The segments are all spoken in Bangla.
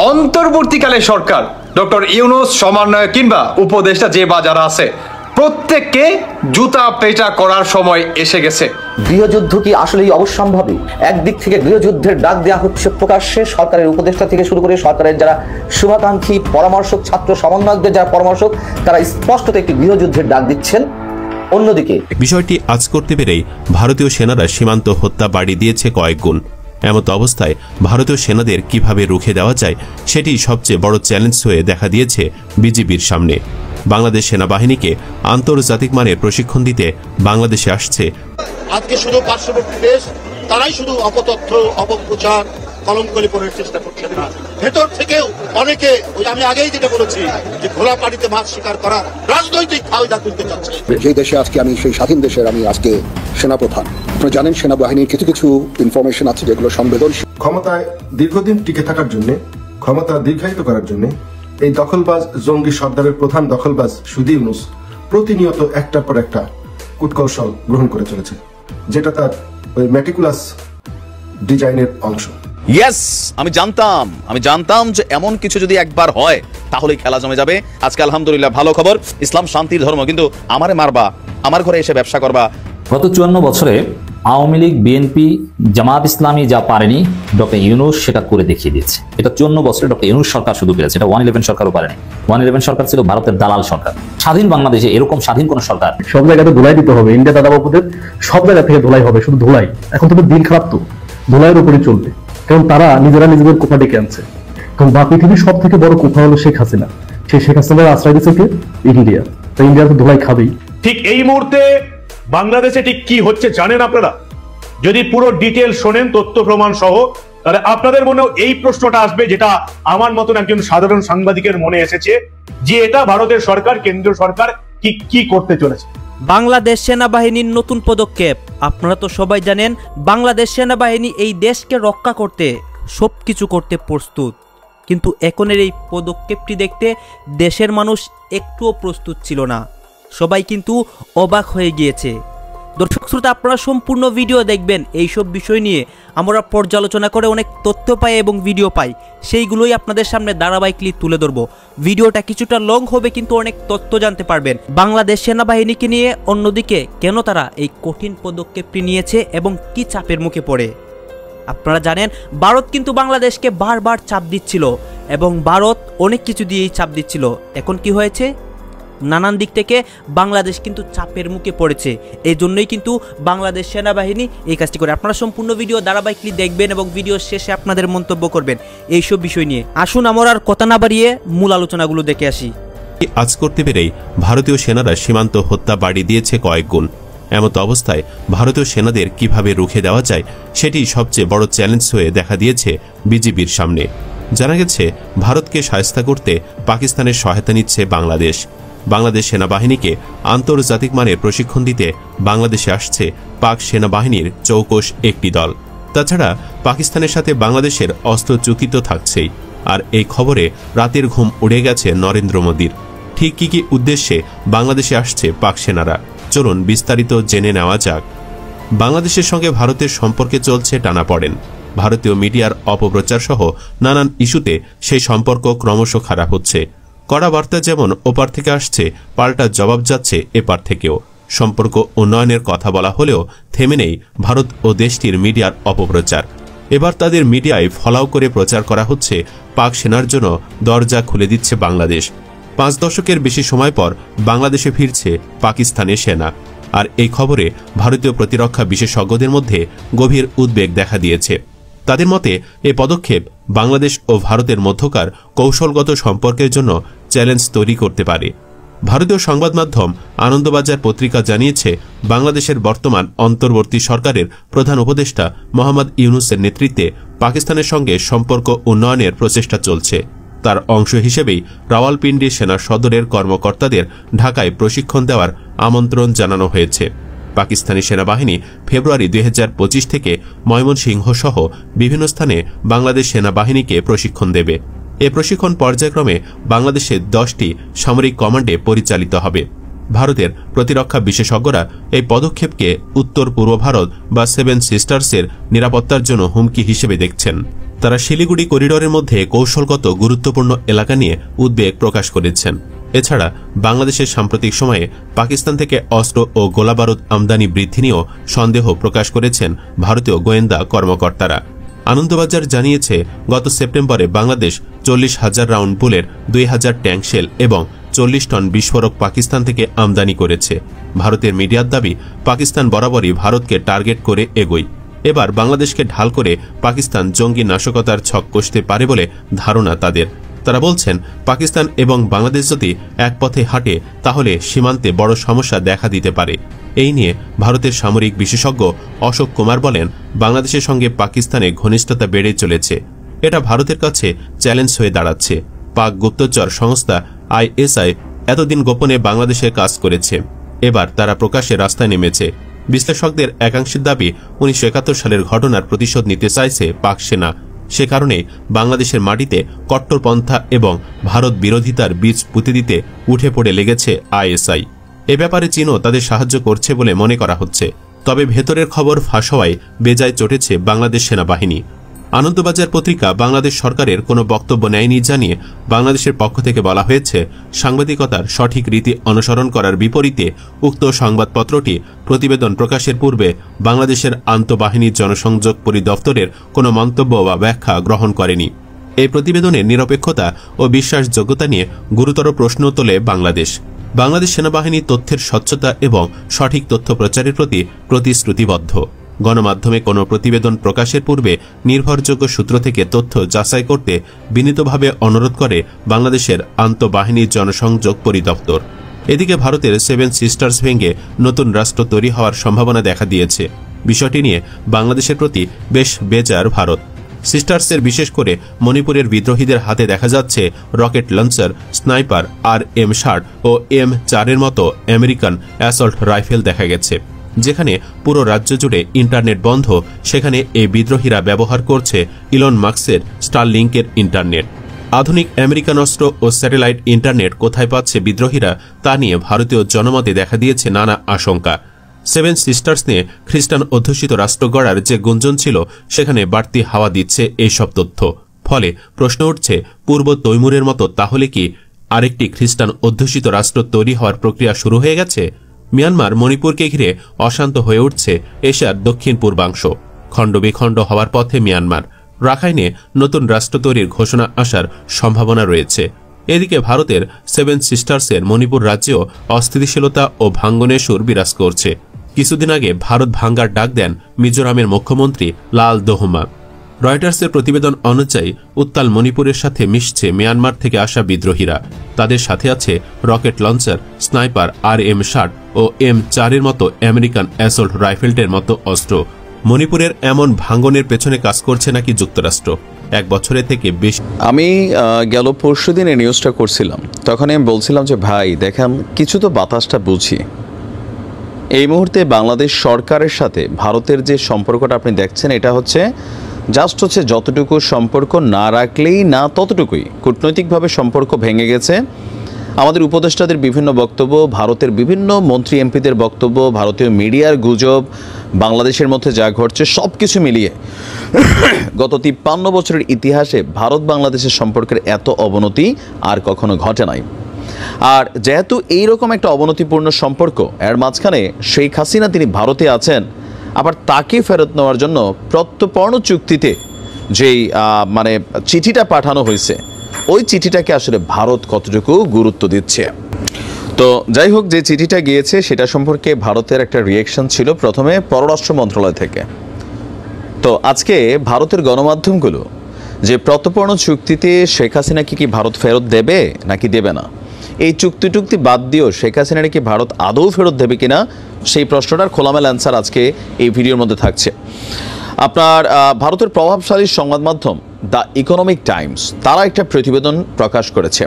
অন্তর্বর্তীকালে সরকার ডক্টর ইউনূস সমন্বয় কিংবা উপদেষ্টা যে বাজার আছে প্রত্যেককে জুতা পেটা করার সময় এসে গেছে। গৃহযুদ্ধ কি আসলেই অবশ্যম্ভাবী? একদিক থেকে গৃহযুদ্ধের ডাক দেওয়া হচ্ছে প্রকাশ্যে সরকারের উপদেষ্টা থেকে শুরু করে সরকারের যারা শুভাকাঙ্ক্ষী পরামর্শক, ছাত্র সমন্বয়কদের যারা পরামর্শক, তারা স্পষ্টত একটি গৃহযুদ্ধের ডাক দিচ্ছেন। অন্যদিকে বিষয়টি আজ করতে পেরেই ভারতীয় সেনারা সীমান্ত হত্যা বাড়িয়ে দিয়েছে কয়েক গুণ। এমত অবস্থায় ভারতীয় সেনাদের কিভাবে রুখে দেওয়া যায় সেটি সবচেয়ে বড় চ্যালেঞ্জ হয়ে দেখা দিয়েছে বিজিবির সামনে। বাংলাদেশ সেনাবাহিনীকে আন্তর্জাতিক মানের প্রশিক্ষণ দিতে বাংলাদেশে আসছে। আজকে শুধু পার্শ্ববর্তী দেশ তারাই শুধু অপতথ্য, অপপ্রচার, কলঙ্কলি করার চেষ্টা করছেন না, ভেতর থেকেও অনেকে ওই আমি আগেই যেটা বলেছি যে ঘোলা পানিতে মাছ শিকার করা রাজনৈতিক ফায়দা তুলতে চাচ্ছে। যে দেশে আজকে আমি সেই স্বাধীন দেশের আমি আজকে সেনাপ্রধান, আপনারা জানেন সেনাবাহিনীর কিছু কিছু ইনফরমেশন আছে যেগুলো সংবেদনশীল। ক্ষমতায় দীর্ঘদিন টিকে থাকার জন্য, ক্ষমতা দীর্ঘায়িত করার জন্য এই দখলবাজ জঙ্গি সর্দারের প্রধান দখলবাজ সুদী ইউনূস প্রতিনিয়ত একটার পর একটা কূটকৌশল গ্রহণ করে চলেছে, যেটা তার ওই ম্যাটিকুলাস ডিজাইনের অংশ। ইয়েস, আমি জানতাম যে এমন কিছু যদি একবার হয় তাহলেই খেলা জমে যাবে। আজকে আলহামদুলিল্লাহ ভালো খবর, ইসলাম শান্তির ধর্ম, কিন্তু আমারে মারবা, আমার ঘরে এসে ব্যবসা করবা। গত 54 বছরে আওয়ামী লীগ, বিএনপি, জামাত ইসলামী যা পারেনি ডক্টর ইউনূস সেটা করে দেখিয়ে দিয়েছে। এটা 54 বছরে ডক্টর ইউনূস সরকার শুধু পেরেছে, এটা 111 সরকারও পারেনি। 111 সরকার ছিল ভারতের দালাল সরকার। স্বাধীন বাংলাদেশে এরকম স্বাধীন কোন সরকার, সব জায়গাতে ধোলাই দিতে হবে। ইন্ডিয়া দাদাবাবুদের সব জায়গা থেকে ধোলাই হবে, শুধু ধোলাই। এখন তো দিন খারাপ, তো ধোলাইয়ের উপরে চলবে, কারণ তারা নিজেরা নিজেদের কোপা ডেকে আনছে। কারণ পৃথিবীর সব থেকে বড় কোপা হলো শেখ হাসিনা। সেই শেখ হাসিনার আশ্রয় দিচ্ছে কে? ইন্ডিয়া। তাই ইন্ডিয়া তো ধোলাই খাবেই। ঠিক এই মুহূর্তে বাংলাদেশে ঠিক কি হচ্ছে জানেন আপনারা? যদি পুরো ডিটেল শোনেন, তথ্য প্রমাণ সহ, তাহলে আপনাদের মনেও এই প্রশ্নটা আসবে, যেটা আমার মতন একজন সাধারণ সাংবাদিকের মনে এসেছে, যে এটা ভারতের সরকার, কেন্দ্রীয় সরকার কি করতে চলেছে। বাংলাদেশ সেনাবাহিনীর নতুন পদক্ষেপ। আপনারা তো সবাই জানেন বাংলাদেশ সেনাবাহিনী এই দেশকে রক্ষা করতে সবকিছু করতে প্রস্তুত, কিন্তু এখনের এই পদক্ষেপটি দেখতে দেশের মানুষ একটুও প্রস্তুত ছিল না। সবাই কিন্তু অবাক হয়ে গিয়েছে। দর্শক শ্রোতা, আপনারা সম্পূর্ণ ভিডিও দেখবেন। এইসব বিষয় নিয়ে আমরা পর্যালোচনা করে অনেক তথ্য পাই এবং ভিডিও পাই, সেইগুলোই আপনাদের সামনে ধারাবাহিকলি তুলে ধরবো। ভিডিওটা কিছুটা লং হবে, কিন্তু অনেক তথ্য জানতে পারবেন বাংলাদেশ সেনাবাহিনীকে নিয়ে। অন্যদিকে কেন তারা এই কঠিন পদক্ষেপটি নিয়েছে এবং কি চাপের মুখে পড়ে। আপনারা জানেন ভারত কিন্তু বাংলাদেশকে বারবার চাপ দিচ্ছিল এবং ভারত অনেক কিছু দিয়েই চাপ দিচ্ছিল। এখন কি হয়েছে? নানান দিক থেকে বাংলাদেশ কিন্তু চাপের মুখে পড়েছে। এই জন্যই কিন্তু বাংলাদেশ সেনাবাহিনী এই কাজটি করে। আপনারা সম্পূর্ণ ভিডিও ধারাবাহিকলি দেখবেন এবং ভিডিও শেষে আপনাদের মন্তব্য করবেন এইসব বিষয় নিয়ে। আসুন আমরা আর কথা না বাড়িয়ে মূল আলোচনাগুলো দেখে আসি। আজ করতে পেরেই ভারতীয় সেনারা সীমান্ত হত্যা বাড়িয়ে দিয়েছে কয়েক গুণ। এমত অবস্থায় ভারতীয় সেনাদের কিভাবে রুখে দেওয়া যায় সেটি সবচেয়ে বড় চ্যালেঞ্জ হয়ে দেখা দিয়েছে বিজিবির সামনে। জানা গেছে ভারতকে শায়েস্তা করতে পাকিস্তানের সহায়তা নিচ্ছে বাংলাদেশ। বাংলাদেশ সেনাবাহিনীকে আন্তর্জাতিক মানের প্রশিক্ষণ দিতে বাংলাদেশে আসছে পাক সেনাবাহিনীর চৌকস একটি দল। তাছাড়া পাকিস্তানের সাথে বাংলাদেশের অস্ত্র চুক্তি তো থাকছেই। আর এই খবরে রাতের ঘুম উড়ে গেছে নরেন্দ্র মোদীর। ঠিক কি উদ্দেশ্যে বাংলাদেশে আসছে পাক সেনারা, চলুন বিস্তারিত জেনে নেওয়া যাক। বাংলাদেশের সঙ্গে ভারতের সম্পর্কে চলছে টানাপড়েন। ভারতীয় মিডিয়ার অপপ্রচার সহ নানান ইস্যুতে সেই সম্পর্ক ক্রমশ খারাপ হচ্ছে। কড়া বার্তা যেমন ওপার থেকে আসছে, পাল্টা জবাব যাচ্ছে এপার থেকেও। সম্পর্ক উন্নয়নের কথা বলা হলেও থেমে নেই ভারত ও দেশটির মিডিয়ার অপপ্রচার। এবার তাদের মিডিয়ায় ফলাও করে প্রচার করা হচ্ছে পাক সেনার জন্য দরজা খুলে দিচ্ছে বাংলাদেশ। 5 দশকের বেশি সময় পর বাংলাদেশে ফিরছে পাকিস্তানের সেনা। আর এই খবরে ভারতীয় প্রতিরক্ষা বিশেষজ্ঞদের মধ্যে গভীর উদ্বেগ দেখা দিয়েছে। তাদের মতে এই পদক্ষেপ বাংলাদেশ ও ভারতের মধ্যকার কৌশলগত সম্পর্কের জন্য চ্যালেঞ্জ তৈরি করতে পারে। ভারতীয় সংবাদ মাধ্যম আনন্দবাজার পত্রিকা জানিয়েছে, বাংলাদেশের বর্তমান অন্তর্বর্তী সরকারের প্রধান উপদেষ্টা মোহাম্মদ ইউনূসের নেতৃত্বে পাকিস্তানের সঙ্গে সম্পর্ক উন্নয়নের প্রচেষ্টা চলছে। তার অংশ হিসেবেই রাওয়ালপিন্ডি সেনা সদরের কর্মকর্তাদের ঢাকায় প্রশিক্ষণ দেওয়ার আমন্ত্রণ জানানো হয়েছে। পাকিস্তানি সেনাবাহিনী ফেব্রুয়ারি 2025 থেকে ময়মনসিংহ সহ বিভিন্ন স্থানে বাংলাদেশ সেনাবাহিনীকে প্রশিক্ষণ দেবে। এ প্রশিক্ষণ পর্যায়ক্রমে বাংলাদেশের 10টি সামরিক কমান্ডে পরিচালিত হবে। ভারতের প্রতিরক্ষা বিশেষজ্ঞরা এই পদক্ষেপকে উত্তর পূর্ব ভারত বা 7 সিস্টার্সের নিরাপত্তার জন্য হুমকি হিসেবে দেখছেন। তারা শিলিগুড়ি করিডোরের মধ্যে কৌশলগত গুরুত্বপূর্ণ এলাকা নিয়ে উদ্বেগ প্রকাশ করেছেন। এছাড়া বাংলাদেশের সাম্প্রতিক সময়ে পাকিস্তান থেকে অস্ত্র ও গোলাবারুদ আমদানি বৃদ্ধি নিয়েও সন্দেহ প্রকাশ করেছেন ভারতীয় গোয়েন্দা কর্মকর্তারা। আনন্দবাজার জানিয়েছে, গত সেপ্টেম্বরে বাংলাদেশ 40,000 রাউন্ড বুলের 2,000 ট্যাঙ্ক শেল এবং 40 টন বিস্ফোরক পাকিস্তান থেকে আমদানি করেছে। ভারতের মিডিয়ার দাবি, পাকিস্তান বরাবরই ভারতকে টার্গেট করে এগোয়। এবার বাংলাদেশকে ঢাল করে পাকিস্তান জঙ্গি নাশকতার ছক কষতে পারে বলে ধারণা তাদের। তারা বলছেন, পাকিস্তান এবং বাংলাদেশ যদি এক পথে হাঁটে তাহলে সীমান্তে বড় সমস্যা দেখা দিতে পারে। এই নিয়ে ভারতের সামরিক বিশেষজ্ঞ অশোক কুমার বলেন, বাংলাদেশের সঙ্গে পাকিস্তানে ঘনিষ্ঠতা বেড়ে চলেছে। এটা ভারতের কাছে চ্যালেঞ্জ হয়ে দাঁড়াচ্ছে। পাক গুপ্তচর সংস্থা ISI এতদিন গোপনে বাংলাদেশের কাজ করেছে, এবার তারা প্রকাশ্যে রাস্তায় নেমেছে। বিশ্লেষকদের একাংশের দাবি, 1971 সালের ঘটনার প্রতিশোধ নিতে চাইছে পাক সেনা। সে কারণে বাংলাদেশের মাটিতে কট্টরপন্থা এবং ভারত বিরোধিতার বীজ পুঁতে দিতে উঠে পড়ে লেগেছে ISI। এ ব্যাপারে চীনও তাদের সাহায্য করছে বলে মনে করা হচ্ছে। তবে ভেতরের খবর ফাঁস হওয়ায় বেজায় চটেছে বাংলাদেশ সেনাবাহিনী। আনন্দবাজার পত্রিকা বাংলাদেশ সরকারের কোনো বক্তব্য নেয়নি জানিয়ে বাংলাদেশের পক্ষ থেকে বলা হয়েছে, সাংবাদিকতার সঠিক রীতি অনুসরণ করার বিপরীতে উক্ত সংবাদপত্রটি প্রতিবেদন প্রকাশের পূর্বে বাংলাদেশের আন্তঃবাহিনী জনসংযোগ পরিদপ্তরের কোনো মন্তব্য বা ব্যাখ্যা গ্রহণ করেনি। এই প্রতিবেদনের নিরপেক্ষতা ও বিশ্বাসযোগ্যতা নিয়ে গুরুতর প্রশ্ন তোলে বাংলাদেশ। বাংলাদেশ সেনাবাহিনী তথ্যের স্বচ্ছতা এবং সঠিক তথ্য প্রচারের প্রতি প্রতিশ্রুতিবদ্ধ। গণমাধ্যমে কোনো প্রতিবেদন প্রকাশের পূর্বে নির্ভরযোগ্য সূত্র থেকে তথ্য যাচাই করতে বিনীতভাবে অনুরোধ করে বাংলাদেশের আন্তঃবাহিনী জনসংযোগ পরিদপ্তর। এদিকে ভারতের 7 সিস্টার্স ভেঙে নতুন রাষ্ট্র তৈরি হওয়ার সম্ভাবনা দেখা দিয়েছে। বিষয়টি নিয়ে বাংলাদেশের প্রতি বেশ বেজার ভারত। সিস্টার্সের বিশেষ করে মণিপুরের বিদ্রোহীদের হাতে দেখা যাচ্ছে রকেট লঞ্চার, স্নাইপার, RM-60 ও M4-এর মতো আমেরিকান অ্যাসল্ট রাইফেল দেখা গেছে। যেখানে পুরো রাজ্য জুড়ে ইন্টারনেট বন্ধ, সেখানে এই বিদ্রোহীরা ব্যবহার করছে ইলন মাস্কের স্টারলিংকের ইন্টারনেট। আধুনিক আমেরিকান অস্ত্র ও স্যাটেলাইট ইন্টারনেট কোথায় পাচ্ছে বিদ্রোহীরা, তা নিয়ে ভারতীয় জনমতে দেখা দিয়েছে নানা আশঙ্কা। 7 সিস্টার্স নিয়ে খ্রিস্টান অধ্যুষিত রাষ্ট্র গড়ার যে গুঞ্জন ছিল, সেখানে বাড়তি হাওয়া দিচ্ছে এইসব তথ্য। ফলে প্রশ্ন উঠছে, পূর্ব তৈমুরের মতো তাহলে কি আরেকটি খ্রিস্টান অধ্যুষিত রাষ্ট্র তৈরি হওয়ার প্রক্রিয়া শুরু হয়ে গেছে? মিয়ানমার মণিপুরকে ঘিরে অশান্ত হয়ে উঠছে এশিয়ার দক্ষিণ পূর্বাংশ। খণ্ডবিখণ্ড হওয়ার পথে মিয়ানমার। রাখাইনে নতুন রাষ্ট্র তৈরির ঘোষণা আসার সম্ভাবনা রয়েছে। এদিকে ভারতের 7 সিস্টার্সের মণিপুর রাজ্যেও অস্থিতিশীলতা ও ভাঙ্গনের সুর বিরাজ করছে। কিছুদিন আগে ভারত ভাঙ্গার ডাক দেন মিজোরামের মুখ্যমন্ত্রী লাল দোহমা। রয়টার্সের প্রতিবেদন অনুযায়ী উত্তাল মণিপুরের সাথে মিশছে মিয়ানমার থেকে আসা বিদ্রোহীরা। তাদের সাথে আছে রকেট লঞ্চার, স্নাইপার, RM-60 ও M4-এর মতো আমেরিকান অ্যাসল্ট রাইফেলের মতো অস্ত্র। মণিপুরের এমন ভাঙ্গনের পেছনে কাজ করছে নাকি যুক্তরাষ্ট্র? 1 বছরের থেকে বেশি। আমি গেল পরশুদিন এই নিউজটা করছিলাম, তখন আমি বলছিলাম যে ভাই দেখেন, কিছু তো বাতাসটা বুঝি। এই মুহূর্তে বাংলাদেশ সরকারের সাথে ভারতের যে সম্পর্কটা আপনি দেখছেন, এটা হচ্ছে জাস্ট হচ্ছে যতটুকু সম্পর্ক না রাখলেই না ততটুকুই। কূটনৈতিকভাবে সম্পর্ক ভেঙে গেছে। আমাদের উপদেষ্টাদের বিভিন্ন বক্তব্য, ভারতের বিভিন্ন মন্ত্রী এমপিদের বক্তব্য, ভারতীয় মিডিয়ার গুজব, বাংলাদেশের মধ্যে যা ঘটছে সব কিছু মিলিয়ে গত 53 বছরের ইতিহাসে ভারত বাংলাদেশের সম্পর্কের এত অবনতি আর কখনো ঘটে নাই। আর যেহেতু এইরকম একটা অবনতিপূর্ণ সম্পর্ক, এর মাঝখানে শেখ হাসিনা তিনি ভারতে আছেন, আবার তাকে ফেরত নেওয়ার জন্য প্রত্যর্পণ চুক্তিতে যেই চিঠিটা পাঠানো হয়েছে, ওই চিঠিটাকে আসলে ভারত কতটুকু গুরুত্ব দিচ্ছে। তো যাই হোক, যে চিঠিটা গিয়েছে সেটা সম্পর্কে ভারতের একটা রিয়েকশন ছিল প্রথমে পররাষ্ট্র মন্ত্রণালয় থেকে। তো আজকে ভারতের গণমাধ্যমগুলো যে প্রত্যর্পণ চুক্তিতে শেখ হাসিনাকে কি ভারত ফেরত দেবে নাকি দেবে না, এই চুক্তি বাদ দিয়েও শেখ হাসিনাকে কি ভারত আদৌ ফেরত দেবে কিনা, সেই প্রশ্নটার খোলামেলা অ্যান্সার আজকে এই ভিডিওর মধ্যে থাকছে। আপনার ভারতের প্রভাবশালী সংবাদ মাধ্যম দ্য ইকোনমিক টাইমস তারা একটা প্রতিবেদন প্রকাশ করেছে।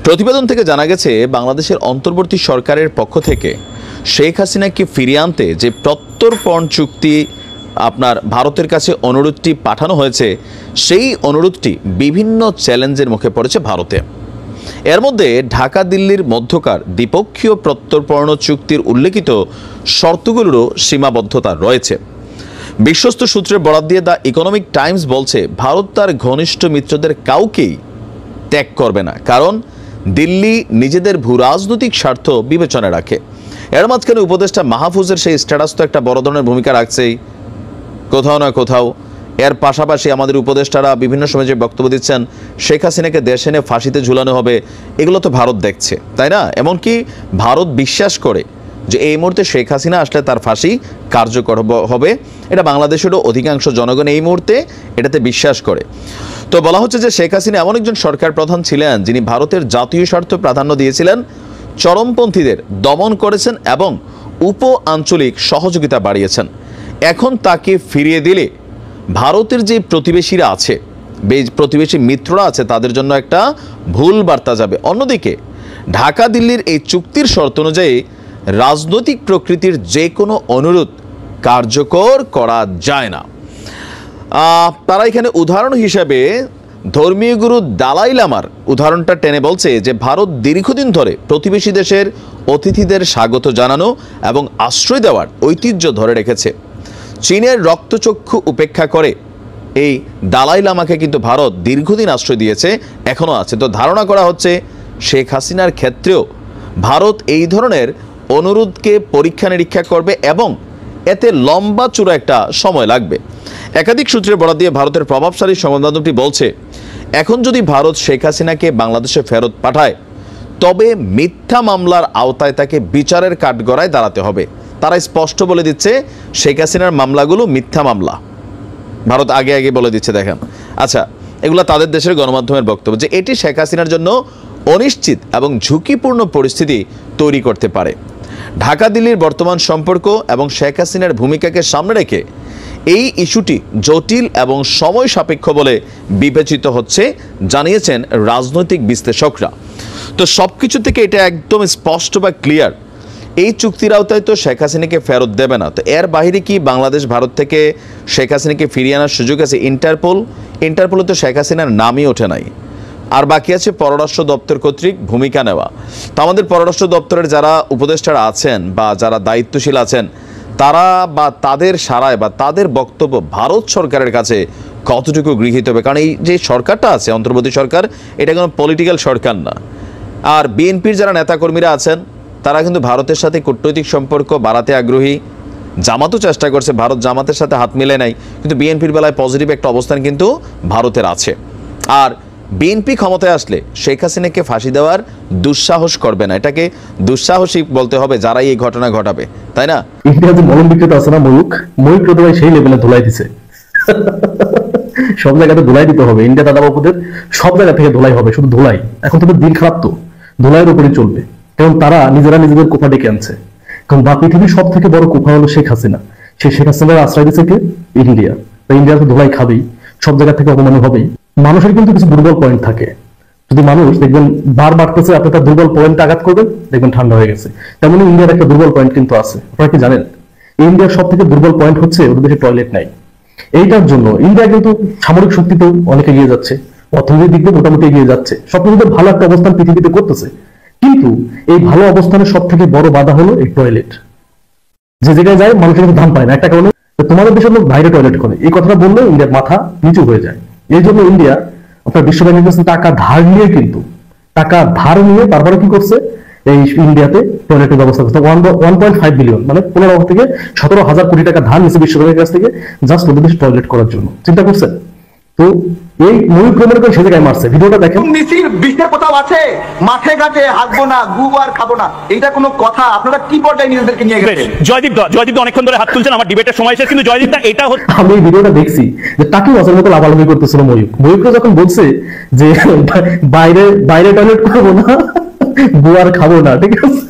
প্রতিবেদন থেকে জানা গেছে, বাংলাদেশের অন্তর্বর্তী সরকারের পক্ষ থেকে শেখ হাসিনাকে ফিরিয়ে আনতে যে প্রত্যর্পণ চুক্তি আপনার ভারতের কাছে অনুরোধটি পাঠানো হয়েছে, সেই অনুরোধটি বিভিন্ন চ্যালেঞ্জের মুখে পড়েছে ভারতে। এর মধ্যে ঢাকা দিল্লির মধ্যকার দ্বিপক্ষীয় প্রত্যর্পণ চুক্তির উল্লেখিত শর্তগুলোরও সীমাবদ্ধতা রয়েছে। বিশ্বস্ত সূত্রের বরাত দিয়ে দ্য ইকোনমিক টাইমস বলছে, ভারত তার ঘনিষ্ঠ মিত্রদের কাউকেই ত্যাগ করবে না, কারণ দিল্লি নিজেদের ভূরাজনৈতিক স্বার্থ বিবেচনায় রাখে। এর মাঝখানে উপদেষ্টা মাহফুজের সেই স্ট্যাটাস তো একটা বড় ধরনের ভূমিকা রাখছেই কোথাও না কোথাও। এর পাশাপাশি আমাদের উপদেষ্টারা বিভিন্ন সময় যে বক্তব্য দিচ্ছেন, শেখ হাসিনাকে দেশে এনে ফাঁসিতে ঝুলানো হবে, এগুলো তো ভারত দেখছে, তাই না? এমনকি ভারত বিশ্বাস করে যে এই মুহূর্তে শেখ হাসিনা আসলে তার ফাঁসি কার্যকর হবে। এটা বাংলাদেশেরও অধিকাংশ জনগণ এই মুহূর্তে এটাতে বিশ্বাস করে। তো বলা হচ্ছে যে শেখ হাসিনা এমন একজন সরকার প্রধান ছিলেন যিনি ভারতের জাতীয় স্বার্থ প্রাধান্য দিয়েছিলেন, চরমপন্থীদের দমন করেছেন এবং উপ আঞ্চলিক সহযোগিতা বাড়িয়েছেন। এখন তাকে ফিরিয়ে দিলে ভারতের যে প্রতিবেশীরা আছে, প্রতিবেশী মিত্ররা আছে, তাদের জন্য একটা ভুল বার্তা যাবে। অন্যদিকে ঢাকা দিল্লির এই চুক্তির শর্ত অনুযায়ী রাজনৈতিক প্রকৃতির যে কোনো অনুরোধ কার্যকর করা যায় না। তারা এখানে উদাহরণ হিসেবে ধর্মীয় গুরু দালাই লামার উদাহরণটা টেনে বলছে যে ভারত দীর্ঘদিন ধরে প্রতিবেশী দেশের অতিথিদের স্বাগত জানানো এবং আশ্রয় দেওয়ার ঐতিহ্য ধরে রেখেছে। চীনের রক্তচক্ষু উপেক্ষা করে এই দালাই লামাকে কিন্তু ভারত দীর্ঘদিন আশ্রয় দিয়েছে, এখনও আছে। তো ধারণা করা হচ্ছে শেখ হাসিনার ক্ষেত্রেও ভারত এই ধরনের অনুরোধকে পরীক্ষা নিরীক্ষা করবে এবং এতে লম্বা চূড়া একটা সময় লাগবে। একাধিক সূত্রের বরাত দিয়ে ভারতের প্রভাবশালী সংবাদমাধ্যমটি বলছে, এখন যদি ভারত শেখ হাসিনাকে বাংলাদেশে ফেরত পাঠায় তবে মিথ্যা মামলার আওতায় তাকে বিচারের কাঠগড়ায় দাঁড়াতে হবে। তারা স্পষ্ট বলে দিচ্ছে শেখ হাসিনার মামলাগুলো মিথ্যা মামলা, ভারত আগে আগে বলে দিচ্ছে। দেখেন, আচ্ছা, এগুলো তাদের দেশের গণমাধ্যমের বক্তব্য যে এটি শেখ হাসিনার জন্য অনিশ্চিত এবং ঝুঁকিপূর্ণ পরিস্থিতি তৈরি করতে পারে। ঢাকা দিল্লির বর্তমান সম্পর্ক এবং শেখ হাসিনার ভূমিকাকে সামনে রেখে এই ইস্যুটি জটিল এবং সময় সাপেক্ষ বলে বিবেচিত হচ্ছে, জানিয়েছেন রাজনৈতিক বিশ্লেষকরা। তো সবকিছু থেকে এটা একদম স্পষ্ট বা ক্লিয়ার, এই চুক্তির আওতায় তো শেখ হাসিনাকে ফেরত দেবে না। তো এর বাইরে কি বাংলাদেশ ভারত থেকে শেখ হাসিনাকে ফিরিয়ে আনার সুযোগ আছে? ইন্টারপোলে তো শেখ হাসিনার নামই ওঠে নাই। আর বাকি আছে পররাষ্ট্র দপ্তর কর্তৃক ভূমিকা নেওয়া। তো আমাদের পররাষ্ট্র দপ্তরের যারা উপদেষ্টারা আছেন বা যারা দায়িত্বশীল আছেন, তারা বা তাদের সারায় বা তাদের বক্তব্য ভারত সরকারের কাছে কতটুকু গৃহীত হবে? কারণ এই যে সরকারটা আছে, অন্তর্বর্তী সরকার, এটা কোনো পলিটিক্যাল সরকার না। আর বিএনপির যারা নেতাকর্মীরা আছেন তারা কিন্তু ভারতের সাথে কূটনৈতিক সম্পর্ক বাড়াতে আগ্রহী। জামাতও চেষ্টা করছে, ভারত জামাতের সাথে হাত মিলে নাই, কিন্তু বিএনপির বেলায় পজিটিভ একটা অবস্থান কিন্তু ভারতের আছে। আর বিএনপি ক্ষমতায় আসলে শেখ হাসিনাকে ফাঁসি দেওয়ার দুঃসাহস করবে না। এটাকে দুঃসাহসী বলতে হবে যারাই এই ঘটনা ঘটাবে, তাই না? ইন্ডিয়া যে মলম বিক্রেতা আছে না, ময়ূক ভাই সেই লেভেলে ধুলাই দিছে। সব জায়গাতে ধুলাই দিতে হবে। ইন্ডিয়া দাদা বাবুদের সব জায়গা থেকে ধুলাই হবে, শুধু ধুলাই। এখন তো দিন খারাপ, তো ধুলাইয়ের উপরই চলবে, কারণ তারা নিজেরা নিজেদের কোফা ডেকে আনছে। কারণ বা পৃথিবীর সব থেকে বড় কোফা হলো শেখ হাসিনা। সেই শেখ হাসিনার আশ্রয় দিচ্ছে কে? ইন্ডিয়া। ইন্ডিয়া তো ধুলাই খাবেই, সব জায়গা থেকে অপমানি হবেই। মানুষের কিন্তু কিছু দুর্বল পয়েন্ট থাকে। যদি মানুষ দেখবেন বার বাড়তেছে, আপনি তার দুর্বল পয়েন্ট আঘাত করবেন, দেখবেন ঠান্ডা হয়ে গেছে। তেমনি ইন্ডিয়ার একটা দুর্বল পয়েন্ট কিন্তু আছে। আপনারা কি জানেন? ইন্ডিয়ার সব থেকে দুর্বল পয়েন্ট হচ্ছে ওদের দেশে টয়লেট নাই। এইটার জন্য ইন্ডিয়া কিন্তু সামরিক শক্তিতেও অনেক এগিয়ে যাচ্ছে, অর্থনৈতিক দিক দিয়ে মোটামুটি এগিয়ে যাচ্ছে, সবকিছুতে ভালো একটা অবস্থান পৃথিবীতে করতেছে। কিন্তু এই ভালো অবস্থানের সব থেকে বড় বাধা হলো এই টয়লেট। যে জায়গায় যায় মানুষের কিন্তু দাম পায় না, একটা কারণে তোমাদের দেশের লোক বাইরে টয়লেট করে। এই কথাটা বললে ইন্ডিয়ার মাথা নিচু হয়ে যায়। এই জন্য ইন্ডিয়া আপনার বিশ্ব ব্যাংকের কাছে টাকা ধার নিয়ে, কিন্তু টাকা ধার নিয়ে তারপরে কি করছে, এই ইন্ডিয়াতে টয়লেটের ব্যবস্থা করছে। 1.5 বিলিয়ন মানে 15 থেকে 17,000 কোটি টাকা ধার নিচ্ছে বিশ্ব ব্যাংকের কাছ থেকে, জাস্ট ওদের দেশে টয়লেট করার জন্য। চিন্তা করছেন? তো এই ময়ূর প্রমাণ করে সে জায়গায় মারছে। ভিডিওটা দেখেন। মিছিল বিষের কোথাও আছে, মাঠে ঘাটে হাঁটবো না, গু আর খাবো না, এটা কোনো কথা? আপনারা কি পর্যায়ে নিজেদেরকে নিয়ে গেছেন? জয়দীপ অনেকক্ষণ ধরে হাত তুলছেন, আমার ডিবেটের সময় শেষ, কিন্তু জয়দীপ দা এটা হচ্ছে, আমি এই ভিডিওটা দেখছি যে তাকে মাছের মতো লাভালাভি করতেছিল ময়ূরকে যখন বলছে যে বাইরে টয়লেট করবো না, গু আর খাবো না, ঠিক আছে,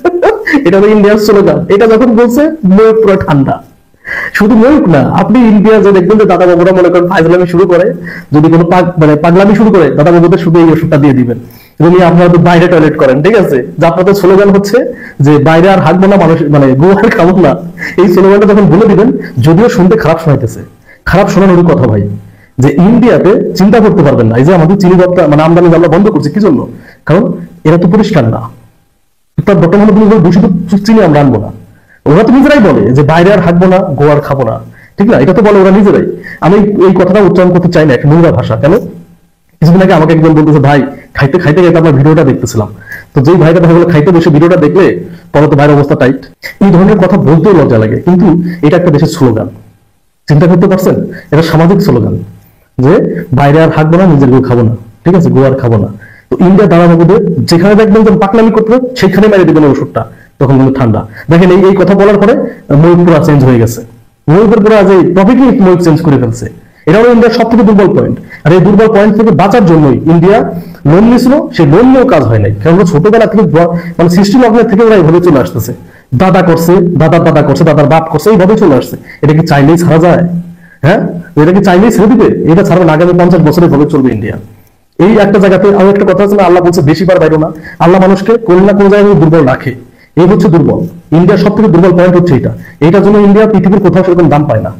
এটা তো ইন্ডিয়ার স্লোগান। এটা যখন বলছে ময়ূর পুরো ঠান্ডা। শুধু ময়ূক না, আপনি ইন্ডিয়া যে দেখবেন যে দাদা বাবুরা মনে করেন ফাইজলামি শুরু করে, যদি কোনো পাগলামি শুরু করে, দাদা বাবুদের শুধু এই ওষুধটা দিয়ে দিবেন, যদি আপনারা তো বাইরে টয়লেট করেন, ঠিক আছে, যে আপনাদের স্লোগান হচ্ছে যে বাইরে আর হাঁটবো না, মানুষ গো আর খাবো না। এই স্লোগানটা যখন বলে দিবেন, যদিও শুনতে খারাপ শোনাইতেছে, খারাপ শোনানোর কথা ভাই, যে ইন্ডিয়াতে চিন্তা করতে পারবেন না এই যে আমাদের চিনি রপ্তানি আমদানি আমরা বন্ধ করছি, কি জন্য? কারণ এরা তো পরিষ্কার না। তার বর্তমানে দূষিত চিনি আমরা আনবো না। ওরা তো নিজেরাই বলে যে বাইরে আর হাঁটবো না, গো আর খাবো না। ঠিক না? এটা তো বলে ওরা নিজেরাই। আমি এই কথাটা উচ্চারণ করতে চাই না, একটা নোংরা ভাষা। কেন? কিছুদিন আগে আমাকে একজন বলতেছে, ভাই খাইতে খাইতে খাইতে আপনার ভিডিওটা দেখতেছিলাম, তো যেই ভাইটা দেখা গেলো খাইতে বসে ভিডিওটা দেখলে পরে তো ভাইয়ের অবস্থা টাইট। এই ধরনের কথা বলতেও লজ্জা লাগে, কিন্তু এটা একটা দেশের স্লোগান। চিন্তা করতে পারছেন? এটা সামাজিক স্লোগান যে বাইরে আর হাঁকবো না, নিজের গো খাবো না, ঠিক আছে, গো আর খাবো না। তো ইন্ডিয়া দাঁড়ানোদের যেখানে দেখবেন যে পাকনামি করতে হবে সেখানে মেরে দেবেন ওষুধটা, তখন কিন্তু ঠান্ডা। দেখেন এই কথা বলার পরে ময়ূর পুরা চেঞ্জ হয়ে গেছে, ময়ূরের পুরা যে টপিকই ময়ূর চেঞ্জ করে ফেলছে। এটা হলো ইন্ডিয়ার সব থেকে দুর্বল পয়েন্ট। আর এই দুর্বল পয়েন্ট থেকে বাঁচার জন্যই ইন্ডিয়া লোন নিয়েছিল, সেই লোন নিয়েও কাজ হয় নাই। কারণ ছোটবেলা থেকে মানে সৃষ্টি লগ্নের থেকে ওরা এইভাবে চলে আসতেছে, দাদা করছে, দাদার দাদা করছে, দাদার বাপ করছে, এইভাবে চলে আসছে। এটা কি চাইলেই ছাড়া যায়? হ্যাঁ, এটা কি চাইলেই ছেড়ে দিবে? এটা ছাড়া না, আগামী 50 বছরে ভাবে চলবে ইন্ডিয়া। এই একটা জায়গাতে আরো একটা কথা আছে না, আল্লাহ বলছে বেশি বার বাইরো না। আল্লাহ মানুষকে কোনো না কোনো জায়গায় দুর্বল রাখে, এই হচ্ছে দুর্বল। ইন্ডিয়ার সব থেকে দুর্বল পয়েন্ট হচ্ছে এটা। এইটার জন্য ইন্ডিয়া পৃথিবীর কোথাও সেরকম দাম পায় না।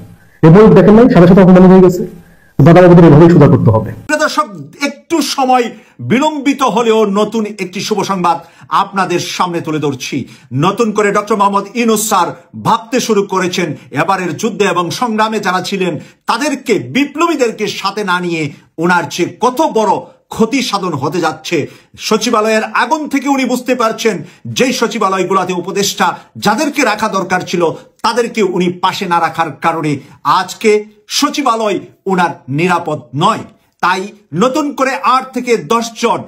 এবং দেখেন নাই সাথে সাথে অপমানিত হয়ে গেছে। দাদা বাবুদের এভাবেই সুদা করতে হবে। দর্শক, একটু সময় বিলম্বিত হলেও নতুন একটি শুভ সংবাদ আপনাদের সামনে তুলে ধরছি। নতুন করে ডক্টর মোহাম্মদ ইউনূস স্যার ভাবতে শুরু করেছেন এবারের যুদ্ধে এবং সংগ্রামে যারা ছিলেন তাদেরকে, বিপ্লবীদেরকে সাথে না নিয়ে ওনার যে কত বড় ক্ষতি সাধন হতে যাচ্ছে। সচিবালয়ের আগুন থেকে উনি বুঝতে পারছেন যেই সচিবালয়গুলোতে উপদেষ্টা যাদেরকে রাখা দরকার ছিল তাদেরকে উনি পাশে না রাখার কারণে আজকে সচিবালয় ওনার নিরাপদ নয়। তাই নতুন করে 8 থেকে 10 জন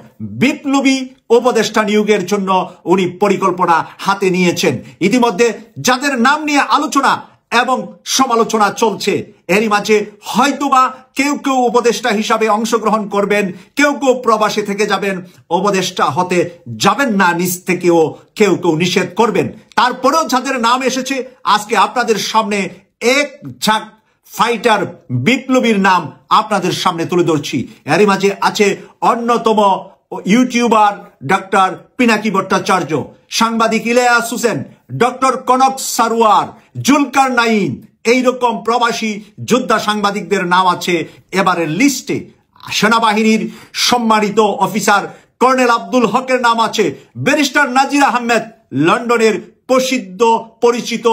বিপ্লবী উপদেষ্টা নিয়োগের জন্য উনি পরিকল্পনা হাতে নিয়েছেন। ইতিমধ্যে যাদের নাম নিয়ে আলোচনা এবং সমালোচনা চলছে, এরই মাঝে হয়তোবা কেউ কেউ উপদেষ্টা হিসাবে অংশগ্রহণ করবেন, কেউ কেউ প্রবাসী থেকে যাবেন, উপদেষ্টা হতে যাবেন না নিজ থেকেও কেউ কেউ নিষেধ করবেন। তারপরেও যাদের নাম এসেছে আজকে আপনাদের সামনে এক ঝাঁক ফাইটার বিপ্লবীর নাম আপনাদের সামনে তুলে ধরছি। এরই মাঝে আছে অন্যতম ইউটিউবার ডক্টর পিনাকি ভট্টাচার্য, সাংবাদিক ইলিয়াস হোসেন, ডক্টর কনক সারোয়ার, জুলকার নাইন, এইরকম প্রবাসী যোদ্ধা সাংবাদিকদের নাম আছে এবারের লিস্টে। সেনাবাহিনীর সম্মানিত অফিসার কর্নেল আব্দুল হকের নাম আছে, ব্যারিস্টার নাজির আহমেদ, লন্ডনের প্রসিদ্ধ পরিচিত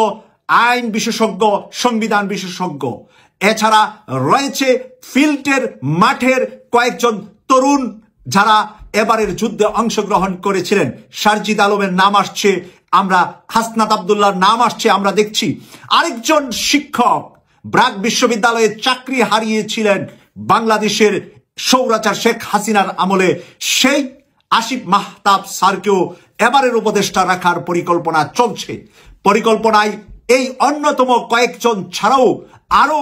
আইন বিশেষজ্ঞ, সংবিধান বিশেষজ্ঞ। এছাড়া রয়েছে ফিল্ডের মাঠের কয়েকজন তরুণ যারা এবারের যুদ্ধে অংশগ্রহণ করেছিলেন। সারজিদ আলমের নাম আসছে, আমরা হাসনাত আব্দুল্লাহর নাম আসছে, আমরা দেখছি। আরেকজন শিক্ষক ব্র্যাক বিশ্ববিদ্যালয়ে চাকরি হারিয়েছিলেন বাংলাদেশের স্বৈরাচার শেখ হাসিনার আমলে, সেই আসিফ মাহতাব স্যারকেও এবারের উপদেষ্টা রাখার পরিকল্পনা চলছে। পরিকল্পনায় এই অন্যতম কয়েকজন ছাড়াও আরো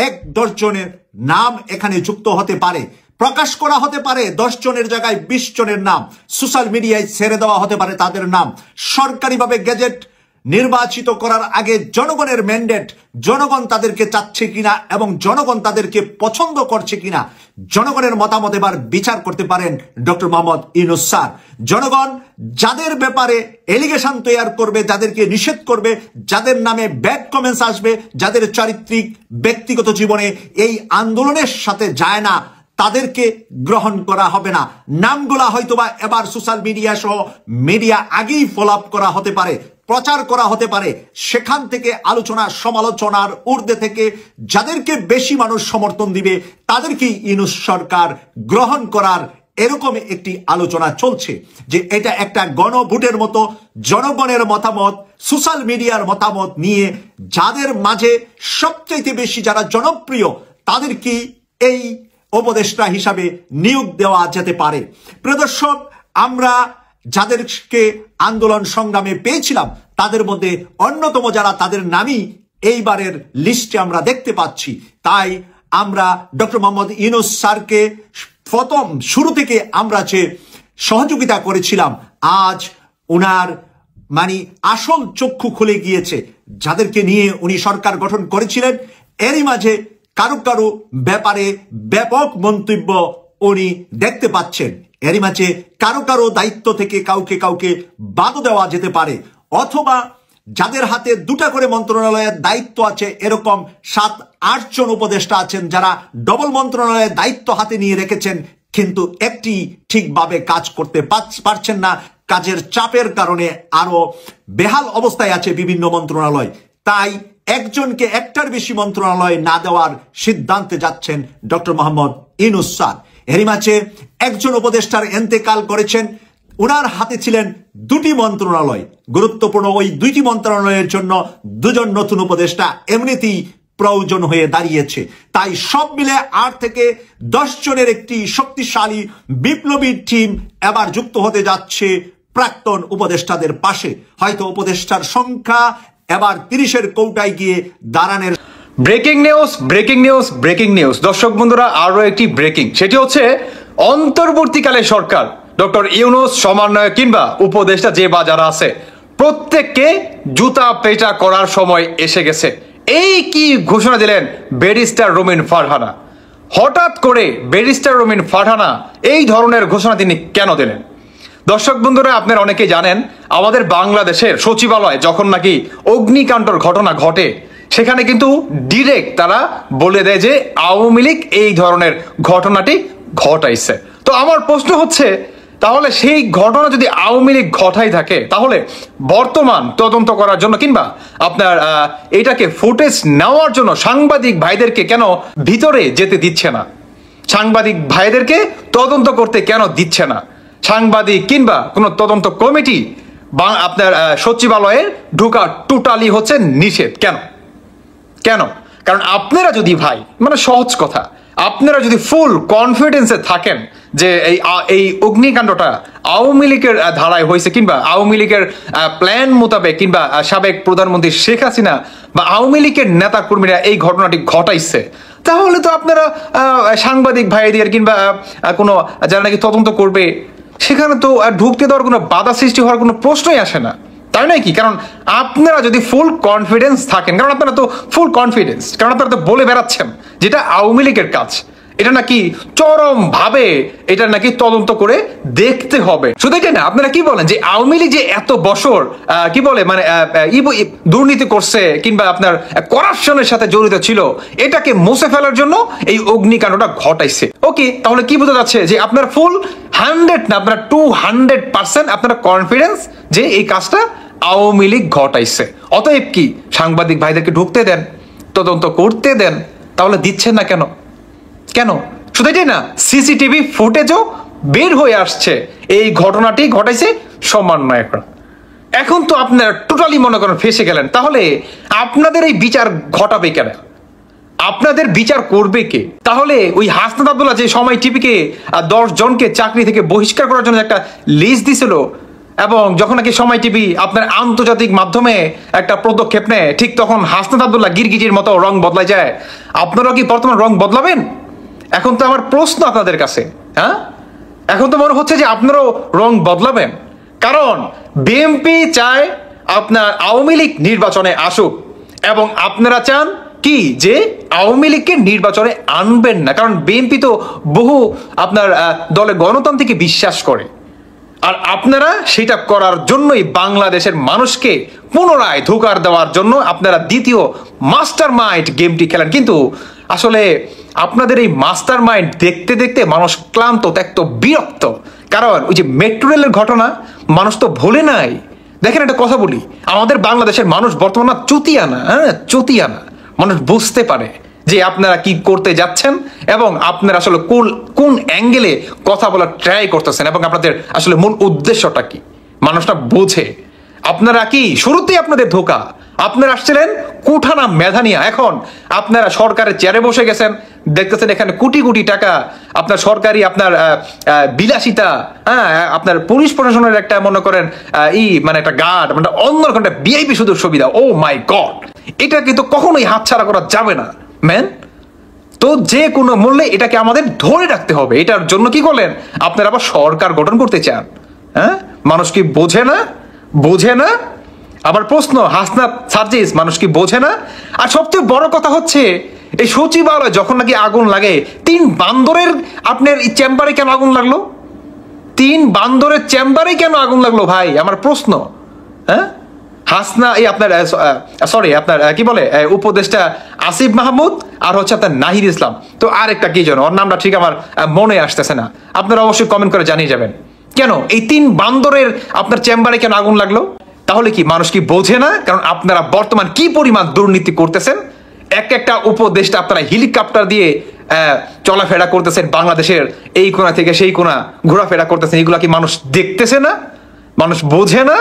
1-10 জনের নাম এখানে যুক্ত হতে পারে, প্রকাশ করা হতে পারে 10 জনের জায়গায় 20 জনের নাম, সোশ্যাল মিডিয়ায় ছেড়ে দেওয়া হতে পারে তাদের নাম। সরকারিভাবে গেজেট নির্বাচিত করার আগে জনগণের ম্যান্ডেট, জনগণ তাদেরকে চাচ্ছে কিনা এবং জনগণ তাদেরকে পছন্দ করছে কিনা, জনগণের মতামত এবার বিচার করতে পারেন ডক্টর মোহাম্মদ ইউনূস স্যার। জনগণ যাদের ব্যাপারে এলিগেশন তৈরি করবে, যাদেরকে নিষেধ করবে, যাদের নামে ব্যাড কমেন্টস আসবে, যাদের চারিত্রিক ব্যক্তিগত জীবনে এই আন্দোলনের সাথে যায় না, তাদেরকে গ্রহণ করা হবে না। নামগুলা হয়তোবা এবার সোশ্যাল মিডিয়া সহ মিডিয়া আগেই ফলো আপ করা হতে পারে, প্রচার করা হতে পারে। সেখান থেকে আলোচনা সমালোচনার ঊর্ধ্বে থেকে যাদেরকে বেশি মানুষ সমর্থন দিবে তাদেরকেই ইউনূস সরকার গ্রহণ করার এরকম একটি আলোচনা চলছে। যে এটা একটা গণভোটের মতো জনগণের মতামত, সোশ্যাল মিডিয়ার মতামত নিয়ে যাদের মাঝে সবচাইতে বেশি যারা জনপ্রিয় তাদেরকে এই উপদেষ্টা হিসাবে নিয়োগ দেওয়া যেতে পারে। প্রিয় দর্শক, আমরা যাদেরকে আন্দোলন সংগ্রামে পেয়েছিলাম তাদের মধ্যে অন্যতম যারা, তাদের নামই এইবারের লিস্টে আমরা দেখতে পাচ্ছি। তাই আমরা ডক্টর মোহাম্মদ ইউনূস স্যারকে প্রথম শুরু থেকে আমরা যে সহযোগিতা করেছিলাম, আজ উনার আসল চক্ষু খুলে গিয়েছে। যাদেরকে নিয়ে উনি সরকার গঠন করেছিলেন এরই মাঝে কারো কারো ব্যাপারে ব্যাপক মন্তব্য উনি দেখতে পাচ্ছেন। এরই মাঝে কারো কারো দায়িত্ব থেকে কাউকে কাউকে বাদও দেওয়া যেতে পারে, অথবা যাদের হাতে 2টা করে মন্ত্রণালয়ের দায়িত্ব আছে এরকম 7-8 জন উপদেষ্টা আছেন যারা ডবল মন্ত্রণালয়ের দায়িত্ব হাতে নিয়ে রেখেছেন, কিন্তু একটি ঠিকভাবে কাজ করতে পারছেন না। কাজের চাপের কারণে আরো বেহাল অবস্থায় আছে বিভিন্ন মন্ত্রণালয়। তাই একজনকে একটার বেশি মন্ত্রণালয় না দেওয়ার সিদ্ধান্তে যাচ্ছেন ডক্টর মোহাম্মদ ইউনূস স্যার। এরই মাঝে একজন উপদেষ্টার এন্তেকাল করেছেন, উনার হাতে ছিলেন দুটি মন্ত্রণালয়। গুরুত্বপূর্ণ ওই দুইটি মন্ত্রণালয়ের জন্য দুজন নতুন উপদেষ্টা এমনিতেই প্রয়োজন হয়ে দাঁড়িয়েছে। তাই সব মিলে 8 থেকে 10 জনের একটি শক্তিশালী বিপ্লবী টিম এবার যুক্ত হতে যাচ্ছে প্রাক্তন উপদেষ্টাদের পাশে। হয়তো উপদেষ্টার সংখ্যা এবার 30-এর কৌটায় গিয়ে দাঁড়ানোর breaking news, breaking news, breaking news. দর্শক বন্ধুরা, আরো একটি ব্রেকিং, সেটি হচ্ছে অন্তর্বর্তীকালে সরকার ডক্টর ইউনূস সমন্বয় কিংবা উপদেষ্টা যে বা যারা আছে প্রত্যেককে জুতা পেটা করার সময় এসে গেছে। এই কি ঘোষণা দিলেন ব্যারিস্টার রুমিন ফারহানা। হঠাৎ করে ব্যারিস্টার রুমিন ফারহানা এই ধরনের ঘোষণা তিনি কেন দিলেন? দর্শক বন্ধুরা, আপনারা অনেকেই জানেন আমাদের বাংলাদেশের সচিবালয় যখন নাকি অগ্নিকাণ্ডর ঘটনা ঘটে, সেখানে কিন্তু ডিরেক্ট তারা বলে দেয় যে আওয়ামী লীগ এই ধরনের ঘটনাটি ঘটাইছে। তো আমার প্রশ্ন হচ্ছে, তাহলে সেই ঘটনা যদি আওয়ামী লীগ ঘটাই থাকে, তাহলে বর্তমান তদন্ত করার জন্য কিংবা আপনার এটাকে ফুটেজ নেওয়ার জন্য সাংবাদিক ভাইদেরকে কেন ভিতরে যেতে দিচ্ছে না? সাংবাদিক ভাইদেরকে তদন্ত করতে কেন দিচ্ছে না? সাংবাদিক কিংবা কোনো তদন্ত কমিটি বা আপনার সচিবালয়ে ঢোকা টোটালি হচ্ছে নিষেধ। কেন কেন? কারণ আপনারা যদি ভাই, মানে সহজ কথা, আপনারা যদি ফুল কনফিডেন্সে থাকেন যে এই অগ্নিকাণ্ডটা আওয়ামী লীগের ধারায় হয়েছে কিংবা আওয়ামী লীগের প্ল্যান মোতাবেক কিংবা সাবেক প্রধানমন্ত্রী শেখ হাসিনা বা আওয়ামী লীগের নেতা কর্মীরা এই ঘটনাটি ঘটাইছে, তাহলে তো আপনারা সাংবাদিক ভাইদের কিংবা কোনো যারা নাকি তদন্ত করবে সেখানে তো ঢুকতে দেওয়ার কোনো বাধা সৃষ্টি হওয়ার কোনো প্রশ্নই আসে না, তাই নয় কি? কারণ আপনারা যদি ফুল কনফিডেন্স থাকেন, কারণ আপনারা তো ফুল কনফিডেন্স, কারণ আপনারা তো বলে বেড়াচ্ছেন যেটা আওয়ামী লীগের কাজ, এটা নাকি চরম ভাবে এটা নাকি তদন্ত করে দেখতে হবে। শুধু এটা না, আপনারা কি বলেন যে আওয়ামী লীগ যে এত বছর কি বলে মানে দুর্নীতি করছে কিংবা আপনার করাপশনের সাথে জড়িত ছিল, এটাকে মুছে ফেলার জন্য এই অগ্নিকাণ্ডটা ঘটাইছে। ওকে, তাহলে কি বোঝা যাচ্ছে যে আপনার ফুল 100 না, আপনার 200% আপনারা কনফিডেন্স যে এই কাজটা আওয়ামী লীগ ঘটাইছে। অতএব কি সাংবাদিক ভাইদেরকে ঢুকতে দেন, তদন্ত করতে দেন, তাহলে দিচ্ছেন না কেন? কেন? শুধু এটাই না, সিসিটিভি ফুটেজও বের হয়ে আসছে এই ঘটনাটি ঘটাইছে সমন্বয়করা। এখন তো আপনারা টোটালি মনে করেন ফেসে গেলেন, তাহলে আপনাদের এই বিচার ঘটাবে কেন? আপনাদের বিচার করবে কে? তাহলে ওই হাসনাত আব্দুল্লাহ যে সময় টিভিকে 10 জনকে চাকরি থেকে বহিষ্কার করার জন্য একটা লিস্ট দিছিল, এবং যখন নাকি সময় টিভি আপনার আন্তর্জাতিক মাধ্যমে একটা পদক্ষেপ নেয়, ঠিক তখন হাসনাত আব্দুল্লাহ গিরগিটির মতো রং বদলাই যায়। আপনারা কি বর্তমান রং বদলাবেন? এখন তো আমার প্রশ্ন আপনাদের কাছে, হ্যাঁ, এখন তো মনে হচ্ছে যে আপনারাও রং বদলাবেন। কারণ বিএনপি চায় আপনার আওয়ামী লীগ নির্বাচনে আসুক, এবং আপনারা চান কি যে আওয়ামী লীগকে নির্বাচনে আনবেন না, কারণ বিএনপি তো বহু আপনার দলে গণতন্ত্রকে বিশ্বাস করে। আর আপনারা সেটা করার জন্যই বাংলাদেশের মানুষকে পুনরায় ধোঁকার দেওয়ার জন্য আপনারা দ্বিতীয় মাস্টার মাইন্ড গেমটি খেলেন। কিন্তু আসলে আপনাদের এই মাস্টার মাইন্ড দেখতে দেখতে মানুষ ক্লান্ত, ত্যক্ত, বিরক্ত। কারণ ওই যে মেট্রো রেলের ঘটনা মানুষ তো ভুলে নাই। দেখেন একটা কথা বলি, আমাদের বাংলাদেশের মানুষ বর্তমানে চুতিয়ানা, হ্যাঁ চুতিয়ানা। মানুষ বুঝতে পারে যে আপনারা কি করতে যাচ্ছেন এবং আপনারা আসলে কোন অ্যাঙ্গেলে কথা বলার ট্রাই করতেছেন এবং আপনাদের আসলে মূল উদ্দেশ্যটা কি মানুষটা বোঝে। আপনারা কি শুরুতেই আপনাদের ধোঁকা, আপনারা আসছিলেন কুঠানা মেধানিয়া, এখন আপনারা সরকারের চেয়ারে বসে গেছেন, দেখতেছেন এখানে কোটি কোটি টাকা আপনার সরকারি আপনার বিলাসিতা, হ্যাঁ আপনার পুলিশ প্রশাসনের একটা মনে করেন মানে একটা গার্ড, মানে অন্যরকম একটা ভিআইপি সুযোগ সুবিধা। ও মাই গড, এটা কিন্তু কখনোই হাতছাড়া করা যাবে না ম্যান। তো যে কোনো মূল্যে এটাকে আমাদের ধরে রাখতে হবে। এটার জন্য কি করলেন আপনারা আবার সরকার গঠন করতে চান? হ্যাঁ, মানুষ কি বোঝে না? বোঝে না? আবার প্রশ্ন, হাসনাত সার্জিস মানুষ কি বোঝে না? আর সবচেয়ে বড় কথা হচ্ছে এই সচিবালয় যখন নাকি আগুন লাগে, 3 বান্দরের আপনার চেম্বারে কেন আগুন লাগলো? 3 বান্দরের চেম্বারে কেন আগুন লাগলো ভাই, আমার প্রশ্ন। হ্যাঁ, হাসনা আপনার সরি আপনার কি বলে উপদেষ্টা আসিফ মাহমুদ আর হচ্ছে আপনার নাহিদ ইসলাম, তো আরেকটা কি যেন ওর নামটা ঠিক আমার মনে আসতেছে না, আপনারা অবশ্যই কমেন্ট করে জানিয়ে যাবেন। কেন এই 3 বান্দরের আপনার চেম্বারে কেন আগুন লাগলো? তাহলে কি মানুষ কি বোঝে না? কারণ আপনারা বর্তমান কি পরিমাণ দুর্নীতি করতেছেন, একটা উপদেশটা আপনারা হেলিকপ্টার দিয়ে চলাফেরা করতেছেন, বাংলাদেশের এই কোণা থেকে সেই কোণা ঘোরাফেরা করতেছেন, এগুলা কি মানুষ দেখতেছে না? মানুষ বোঝে না?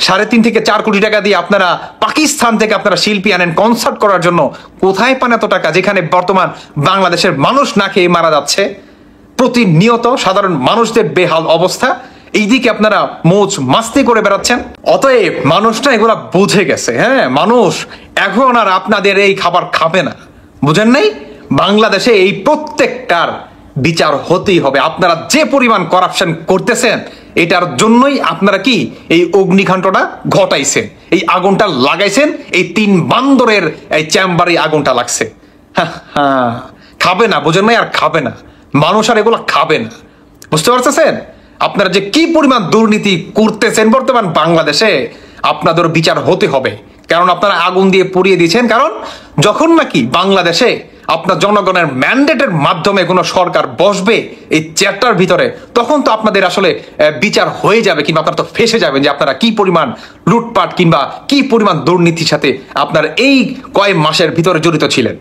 3.5 থেকে 4 কোটি টাকা দিয়ে আপনারা পাকিস্তান থেকে আপনারা শিল্পী আনেন কনসার্ট করার জন্য। কোথায় পান এত টাকা, যেখানে বর্তমান বাংলাদেশের মানুষ না খেয়ে মারা যাচ্ছে, প্রতিনিয়ত সাধারণ মানুষদের বেহাল অবস্থা, এইদিকে আপনারা মোচ মাস্তি করে বেড়াচ্ছেন। অতএব মানুষটা এগুলা বুঝে গেছে। হ্যাঁ, মানুষ এখন আর আপনাদের এই খাবার খাবে না, বুঝেন নাই? বাংলাদেশে এই প্রত্যেকটার বিচার হতেই হবে। আপনারা যে পরিমাণ করাপশন করতেছেন, এটার জন্যই আপনারা কি এই অগ্নিকাণ্ডটা ঘটাইছেন, এই আগুনটা লাগাইছেন, এই 3 বান্দরের এই চেম্বারে আগুনটা লাগছে। হ্যাঁ, খাবে না, বুঝেন নাই? আর খাবে না মানুষ, আর এগুলো খাবে না। বুঝতে পারতেছেন আপনারা যে কি পরিমাণ দুর্নীতি করতেছেন বর্তমান বাংলাদেশে? আপনাদের বিচার হতে হবে, কারণ আপনারা আগুন দিয়ে পুড়িয়ে দিয়েছেন। কারণ যখন নাকি বাংলাদেশে আপনার জনগণের ম্যান্ডেটের মাধ্যমে কোনো সরকার বসবে এই চেয়ারটার ভিতরে, তখন তো আপনাদের আসলে বিচার হয়ে যাবে, কিংবা আপনারা তো ফেসে যাবেন যে আপনারা কি পরিমাণ লুটপাট কিংবা কি পরিমাণ দুর্নীতির সাথে আপনার এই কয়েক মাসের ভিতরে জড়িত ছিলেন।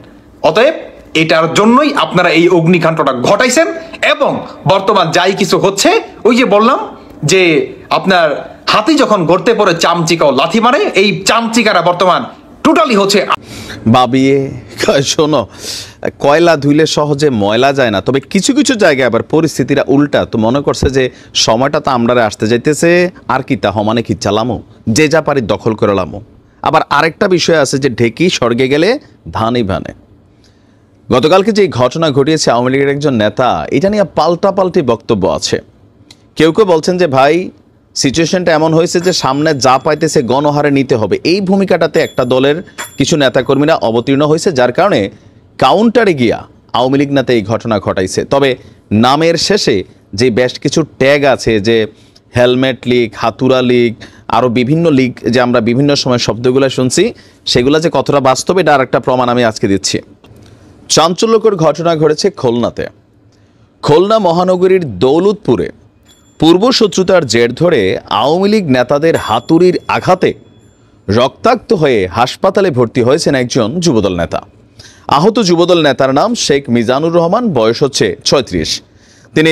অতএব এটার জন্যই আপনারা এই অগ্নিকাণ্ডটা ঘটাইছেন। এবং বর্তমান যাই কিছু হচ্ছে, ওই যে বললাম যে আপনার হাতি যখন গড়তে পড়ে চামচিকা ও লাথি মারে, এই চামচিকারা বর্তমান টোটালি হচ্ছে বাবিয়ে। শোনো, কয়লা ধুইলে সহজে ময়লা যায় না, তবে কিছু কিছু জায়গায় আবার পরিস্থিতিটা উল্টা। তো মনে করছে যে সময়টা তো আমরা আসতে যাইতেছে, আর কি তা হমানে কি চালামো, যে যা পারি দখল করে লামো। আবার আরেকটা বিষয় আছে যে ঢেকি স্বর্গে গেলে ধানই ভানে। গতকালকে যে ঘটনা ঘটিয়েছে আওয়ামী লীগের একজন নেতা, এটা নিয়ে পাল্টাপাল্টি বক্তব্য আছে। কেউ কেউ বলছেন যে ভাই সিচুয়েশনটা এমন হয়েছে যে সামনে যা পাইতেছে গণহারে নিতে হবে, এই ভূমিকাটাতে একটা দলের কিছু নেতাকর্মীরা অবতীর্ণ হয়েছে, যার কারণে কাউন্টারে গিয়া আওয়ামী লীগ নেতা এই ঘটনা ঘটাইছে। তবে নামের শেষে যে বেশ কিছু ট্যাগ আছে, যে হেলমেট লীগ, হাতুরা লীগ, আরও বিভিন্ন লীগ, যে আমরা বিভিন্ন সময় শব্দগুলো শুনছি, সেগুলো যে কতটা বাস্তবে এটা আর একটা প্রমাণ আমি আজকে দিচ্ছি। চাঞ্চল্যকর ঘটনা ঘটেছে খুলনাতে। খুলনা মহানগরীর দৌলতপুরে পূর্বশত্রুতার জের ধরে আওয়ামী লীগ নেতাদের হাতুড়ির আঘাতে রক্তাক্ত হয়ে হাসপাতালে ভর্তি হয়েছেন একজন যুবদল নেতা। আহত যুবদল নেতার নাম শেখ মিজানুর রহমান, বয়স হচ্ছে 36। তিনি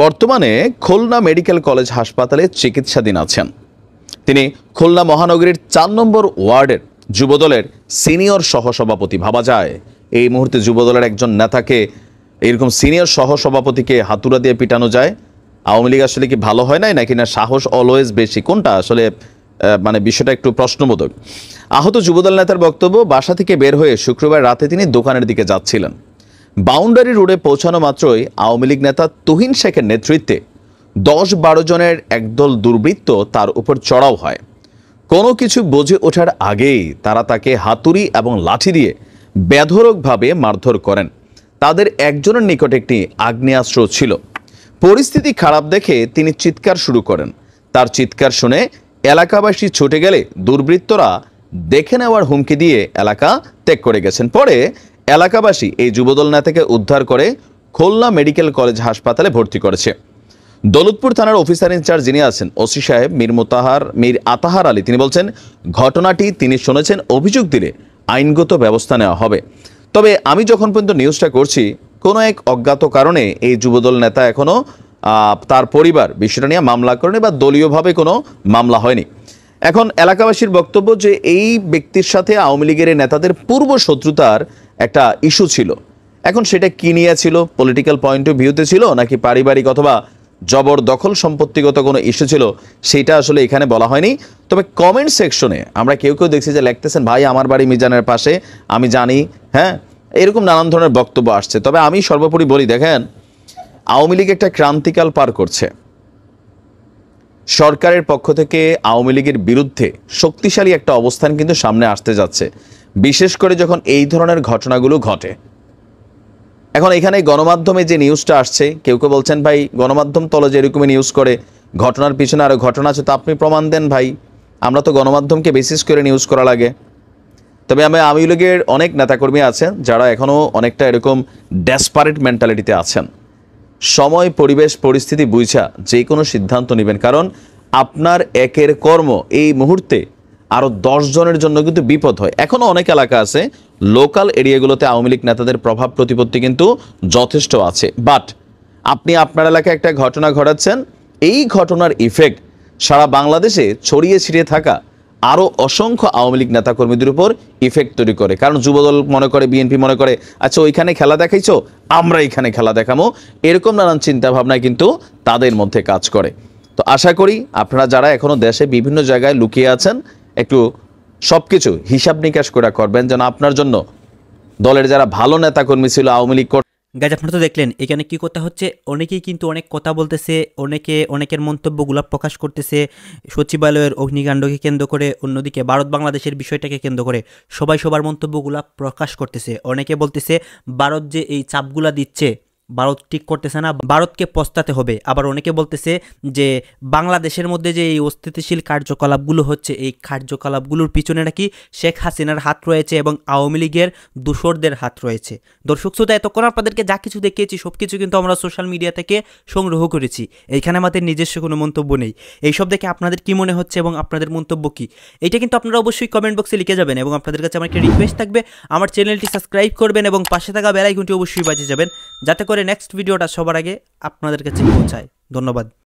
বর্তমানে খুলনা মেডিকেল কলেজ হাসপাতালে চিকিৎসাধীন আছেন। তিনি খুলনা মহানগরীর 4 নম্বর ওয়ার্ডের যুবদলের সিনিয়র সহসভাপতি। ভাবা যায় এই মুহূর্তে যুবদলের একজন নেতাকে, এরকম সিনিয়র সহসভাপতিকে হাতুড়া দিয়ে পিটানো যায়? আওয়ামী লীগ আসলে কি ভালো হয় নাই, নাকি না সাহস অলওয়েজ বেশি? কোনটা আসলে মানে বিষয়টা একটু প্রশ্নবোধক। আহত যুবদল নেতার বক্তব্য, বাসা থেকে বের হয়ে শুক্রবার রাতে তিনি দোকানের দিকে যাচ্ছিলেন। বাউন্ডারি রোডে পৌঁছানো মাত্রই আওয়ামী লীগ নেতা তুহিন শেখের নেতৃত্বে 10-12 জনের একদল দুর্বৃত্ত তার উপর চড়াও হয়। কোনো কিছু বুঝে ওঠার আগেই তারা তাকে হাতুড়ি এবং লাঠি দিয়ে বেধড়কভাবে মারধর করেন। তাদের একজনের নিকট একটি আগ্নেয়াস্ত্র ছিল। পরিস্থিতি খারাপ দেখে তিনি চিৎকার শুরু করেন। তার চিৎকার শুনে এলাকাবাসী ছুটে গেলে দুর্বৃত্তরা দেখে নেওয়ার হুমকি দিয়ে এলাকা ত্যাগ করে গেছেন। পরে এলাকাবাসী এই যুবদল নেতাকে উদ্ধার করে খুলনা মেডিকেল কলেজ হাসপাতালে ভর্তি করেছে। দৌলতপুর থানার অফিসার ইনচার্জ যিনি আছেন ওসি সাহেব মীর আতাহার আলী, তিনি বলছেন ঘটনাটি তিনি শুনেছেন, অভিযোগ দিলে আইনগত ব্যবস্থা নেওয়া হবে। তবে আমি যখন পর্যন্ত নিউজটা করছি, কোনো এক অজ্ঞাত কারণে এই যুবদল নেতা এখনও তার পরিবার বিষয়টা নিয়ে মামলা করেনি, বা দলীয়ভাবে কোনো মামলা হয়নি। এখন এলাকাবাসীর বক্তব্য যে এই ব্যক্তির সাথে আওয়ামী লীগের নেতাদের পূর্ব শত্রুতার একটা ইস্যু ছিল। এখন সেটা কি নিয়ে ছিল, পলিটিক্যাল পয়েন্ট অফ ভিউতে ছিল, নাকি পারিবারিক অথবা জবরদখল সম্পত্তিগত কোনো ইস্যু ছিল, সেটা আসলে এখানে বলা হয়নি। তবে কমেন্ট সেকশনে আমরা কেউ কেউ দেখছি যে লিখতেছেন, ভাই আমার বাড়ি মিজানের পাশে, আমি জানি, হ্যাঁ, এরকম নানান ধরনের বক্তব্য আসছে। তবে আমি সর্বোপরি বলি, দেখেন আওয়ামী লীগ একটা ক্রান্তিকাল পার করছে। সরকারের পক্ষ থেকে আওয়ামী লীগের বিরুদ্ধে শক্তিশালী একটা অবস্থান কিন্তু সামনে আসতে যাচ্ছে, বিশেষ করে যখন এই ধরনের ঘটনাগুলো ঘটে। এখন এখানে গণমাধ্যমে যে নিউজটা আসছে, কেউ কেউ বলছেন ভাই গণমাধ্যম তলে যে এরকমই নিউজ করে, ঘটনার পিছনে আরও ঘটনা আছে, তো আপনি প্রমাণ দেন ভাই, আমরা তো গণমাধ্যমকে বেসিস করে নিউজ করা লাগে। তবে আওয়ামী লীগের অনেক নেতাকর্মী আছেন যারা এখনও অনেকটা এরকম ডেসপারেট মেন্টালিটিতে আছেন। সময়, পরিবেশ, পরিস্থিতি বুঝা যে কোনো সিদ্ধান্ত নেবেন, কারণ আপনার একের কর্ম এই মুহূর্তে আরো 10 জনের জন্য কিন্তু বিপদ হয়। এখনো অনেক এলাকা আছে, লোকাল এরিয়াগুলোতে আওয়ামী লীগ নেতাদের প্রভাব প্রতিপত্তি কিন্তু যথেষ্ট আছে। বাট আপনি আপনার এলাকায় একটা ঘটনা ঘটাচ্ছেন, এই ঘটনার ইফেক্ট সারা বাংলাদেশে ছড়িয়ে ছিটিয়ে থাকা আরো অসংখ্য আওয়ামী লীগ নেতাকর্মীদের উপর ইফেক্ট তৈরি করে। কারণ যুবদল মনে করে, বিএনপি মনে করে, আচ্ছা ওইখানে খেলা দেখাইছো, আমরা এখানে খেলা দেখামো, এরকম নানান চিন্তা ভাবনা কিন্তু তাদের মধ্যে কাজ করে। তো আশা করি আপনারা যারা এখনো দেশে বিভিন্ন জায়গায় লুকিয়ে আছেন, একটু সবকিছু হিসাব নিকাশ করে করবেন, যেন আপনার জন্য দলের যারা ভালো নেতাকর্মী ছিল আওয়ামী লীগ গাইজ আপনারা তো দেখলেন এখানে কি কথা হচ্ছে, অনেকেই কিন্তু অনেক কথা বলতেছে, অনেকের মন্তব্যগুলো প্রকাশ করতেছে সচিবালয়ের অগ্নিকাণ্ডকে কেন্দ্র করে, অন্যদিকে ভারত বাংলাদেশের বিষয়টাকে কেন্দ্র করে সবাই সবার মন্তব্যগুলো প্রকাশ করতেছে। অনেকে বলতেছে ভারত যে এই চাপগুলা দিচ্ছে ভারত ঠিক করতেছে না, ভারতকে পস্তাতে হবে। আবার অনেকে বলতেছে যে বাংলাদেশের মধ্যে যে এই অস্থিতিশীল কার্যকলাপগুলো হচ্ছে, এই কার্যকলাপগুলোর পিছনে নাকি শেখ হাসিনার হাত রয়েছে এবং আওয়ামী লীগের দূষরদের হাত রয়েছে। দর্শক শ্রোতা, এতক্ষণ আপনাদেরকে যা কিছু দেখিয়েছি সব কিছু কিন্তু আমরা সোশ্যাল মিডিয়া থেকে সংগ্রহ করেছি, এইখানে আমাদের নিজস্ব কোনো মন্তব্য নেই। এইসব দেখে আপনাদের কি মনে হচ্ছে এবং আপনাদের মন্তব্য কি, এটা কিন্তু আপনারা অবশ্যই কমেন্ট বক্সে লিখে যাবেন। এবং আপনাদের কাছে আমার একটা রিকোয়েস্ট থাকবে, আমার চ্যানেলটি সাবস্ক্রাইব করবেন এবং পাশে থাকা বেল আইকনটি অবশ্যই বাজিয়ে যাবেন, যাতে করে নেক্সট ভিডিওটা সবার আগে আপনাদের কাছে পৌঁছায়। ধন্যবাদ।